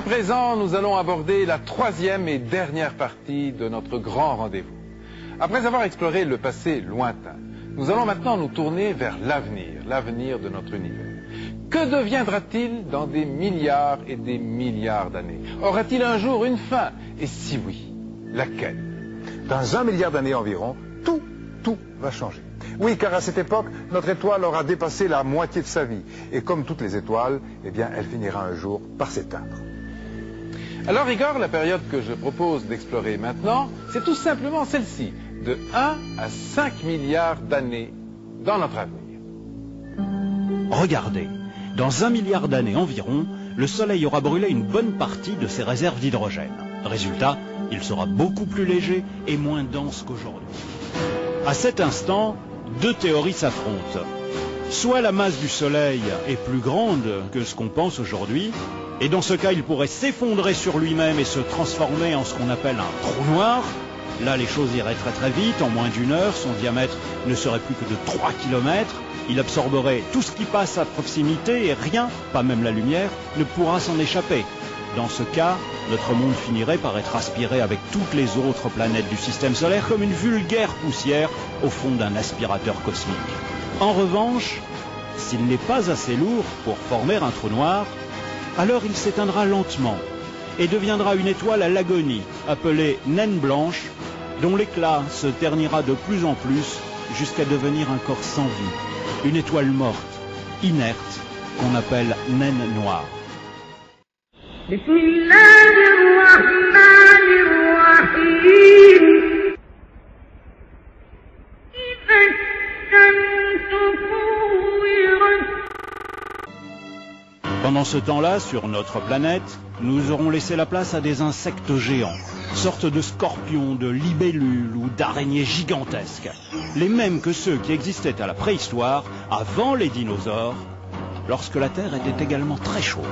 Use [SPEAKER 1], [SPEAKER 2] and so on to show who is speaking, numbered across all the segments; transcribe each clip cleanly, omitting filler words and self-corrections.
[SPEAKER 1] à présent, nous allons aborder la troisième et dernière partie de notre grand rendez-vous. Après avoir exploré le passé lointain, nous allons maintenant nous tourner vers l'avenir de notre univers. Que deviendra-t-il dans des milliards et des milliards d'années? Aura-t-il un jour une fin? Et si oui, laquelle?
[SPEAKER 2] Dans 1 milliard d'années environ, tout va changer. Oui, car à cette époque, notre étoile aura dépassé la moitié de sa vie. Et comme toutes les étoiles, eh bien, elle finira un jour par s'éteindre.
[SPEAKER 1] Alors Igor, la période que je propose d'explorer maintenant, c'est tout simplement celle-ci, de 1 à 5 milliards d'années dans notre avenir.
[SPEAKER 3] Regardez, dans 1 milliard d'années environ, le Soleil aura brûlé une bonne partie de ses réserves d'hydrogène. Résultat, il sera beaucoup plus léger et moins dense qu'aujourd'hui. À cet instant, deux théories s'affrontent. Soit la masse du Soleil est plus grande que ce qu'on pense aujourd'hui, et dans ce cas il pourrait s'effondrer sur lui-même et se transformer en ce qu'on appelle un trou noir. Là les choses iraient très vite, en moins d'1 heure, son diamètre ne serait plus que de 3 km, il absorberait tout ce qui passe à proximité et rien, pas même la lumière, ne pourra s'en échapper. Dans ce cas, notre monde finirait par être aspiré avec toutes les autres planètes du système solaire comme une vulgaire poussière au fond d'un aspirateur cosmique. En revanche, s'il n'est pas assez lourd pour former un trou noir, alors il s'éteindra lentement et deviendra une étoile à l'agonie, appelée naine blanche, dont l'éclat se ternira de plus en plus jusqu'à devenir un corps sans vie, une étoile morte, inerte, qu'on appelle naine noire.
[SPEAKER 4] بسم الله الرحمن الرحيم إذا الشمس كورت.
[SPEAKER 3] Pendant ce temps-là, sur notre planète, nous aurons laissé la place à des insectes géants, sortes de scorpions, de libellules ou d'araignées gigantesques, les mêmes que ceux qui existaient à la préhistoire, avant les dinosaures, lorsque la Terre était également très chaude.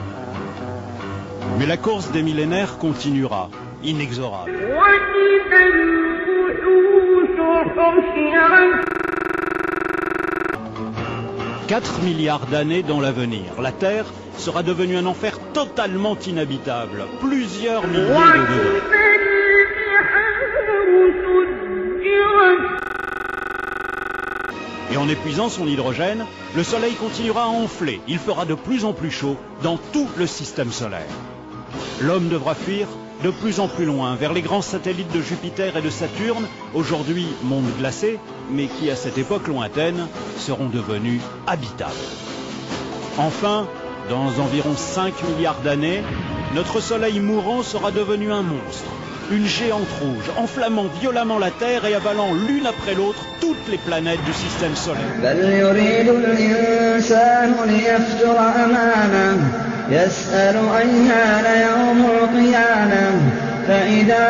[SPEAKER 3] Mais la course des millénaires continuera, inexorable. 4 milliards d'années dans l'avenir, la Terre sera devenue un enfer totalement inhabitable, plusieurs milliers de degrés. Et en épuisant son hydrogène, le Soleil continuera à enfler. Il fera de plus en plus chaud dans tout le système solaire. L'homme devra fuir de plus en plus loin, vers les grands satellites de Jupiter et de Saturne, aujourd'hui mondes glacés, mais qui à cette époque lointaine seront devenus habitables. Enfin, dans environ 5 milliards d'années, notre Soleil mourant sera devenu un monstre, une géante rouge, enflammant violemment la Terre et avalant l'une après l'autre toutes les planètes du système solaire.
[SPEAKER 5] يسأل أيان يوم القيامة فإذا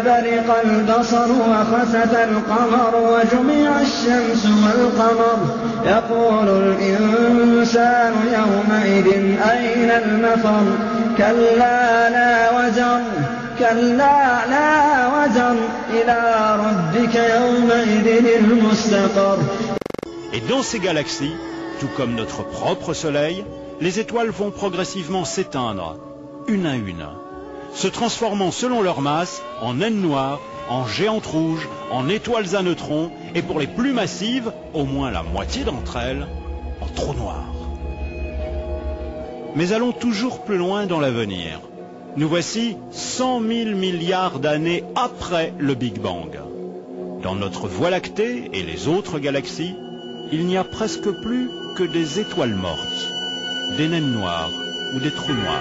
[SPEAKER 5] برق البصر وخسف القمر وجمع الشمس والقمر يقول الإنسان يومئذ أين المفر كلا لا وزر إلى ربك يومئذ المستقر.
[SPEAKER 3] Et dans ces galaxies, tout comme notre propre Soleil, les étoiles vont progressivement s'éteindre, une à une, se transformant selon leur masse en naines noires, en géantes rouges, en étoiles à neutrons, et pour les plus massives, au moins la moitié d'entre elles, en trous noirs. Mais allons toujours plus loin dans l'avenir. Nous voici 100 000 milliards d'années après le Big Bang. Dans notre Voie lactée et les autres galaxies, il n'y a presque plus que des étoiles mortes, des naines noires ou des trous noirs.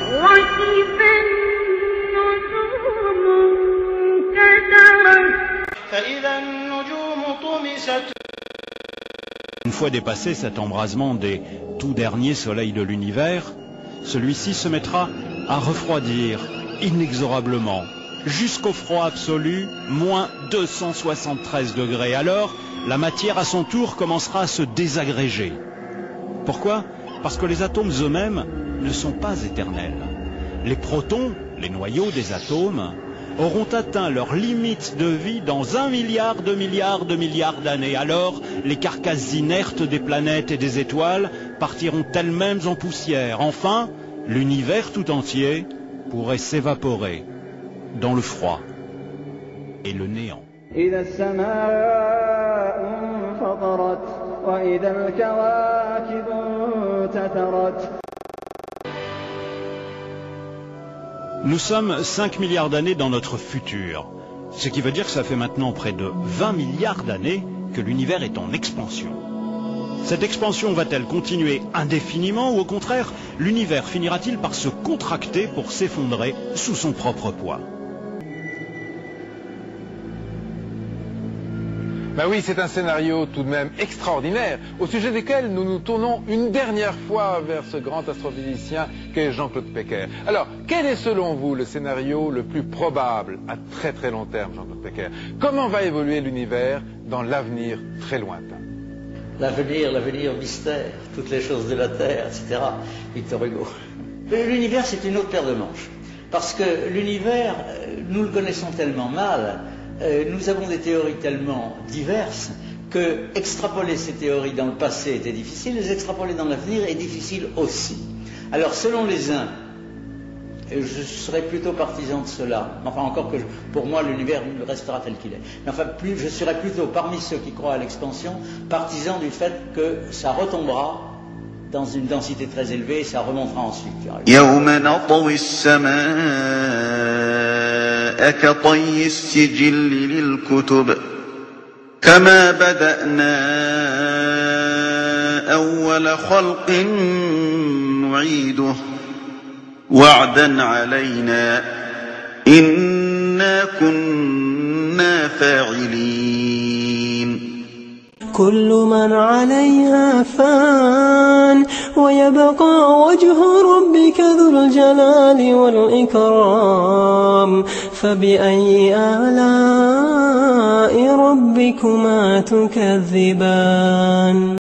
[SPEAKER 3] Une fois dépassé cet embrasement des tout derniers soleils de l'univers, celui-ci se mettra à refroidir inexorablement, jusqu'au froid absolu, moins 273 degrés. Alors, la matière à son tour commencera à se désagréger. Pourquoi? Parce que les atomes eux-mêmes ne sont pas éternels. Les protons, les noyaux des atomes, auront atteint leur limite de vie dans 1 milliard de milliards de milliards d'années. Alors, les carcasses inertes des planètes et des étoiles partiront elles-mêmes en poussière. Enfin, l'univers tout entier pourrait s'évaporer dans le froid et le néant.
[SPEAKER 5] إذا السماء انفطرت وإذا الكواكب انتثرت.
[SPEAKER 3] Nous sommes 5 milliards d'années dans notre futur, ce qui veut dire que ça fait maintenant près de 20 milliards d'années que l'univers est en expansion. Cette expansion va-t-elle continuer indéfiniment ou au contraire, l'univers finira-t-il par se contracter pour s'effondrer sous son propre poids?
[SPEAKER 1] Ben oui, c'est un scénario tout de même extraordinaire, au sujet desquels nous nous tournons une dernière fois vers ce grand astrophysicien qu'est Jean-Claude Pecker. Alors, quel est selon vous le scénario le plus probable à très très long terme, Jean-Claude Pecker? Comment va évoluer l'univers dans l'avenir très lointain?
[SPEAKER 6] L'avenir mystère, toutes les choses de la Terre, etc. Victor Hugo. L'univers, c'est une autre paire de manches. Parce que l'univers, nous le connaissons tellement mal, nous avons des théories tellement diverses que extrapoler ces théories dans le passé était difficile, les extrapoler dans l'avenir est difficile aussi. Alors selon les uns, je serais plutôt partisan de cela, enfin encore que pour moi l'univers restera tel qu'il est, mais enfin je serais plutôt parmi ceux qui croient à l'expansion, partisan du fait que ça retombera dans une densité très élevée et ça remontera ensuite.
[SPEAKER 7] كطي السجل للكتب كما بدأنا أول خلق نعيده وعدا علينا إنا كنا فاعلين
[SPEAKER 8] كل من عليها فان ويبقى وجه ربك ذو الجلال والإكرام فبأي آلاء ربكما تكذبان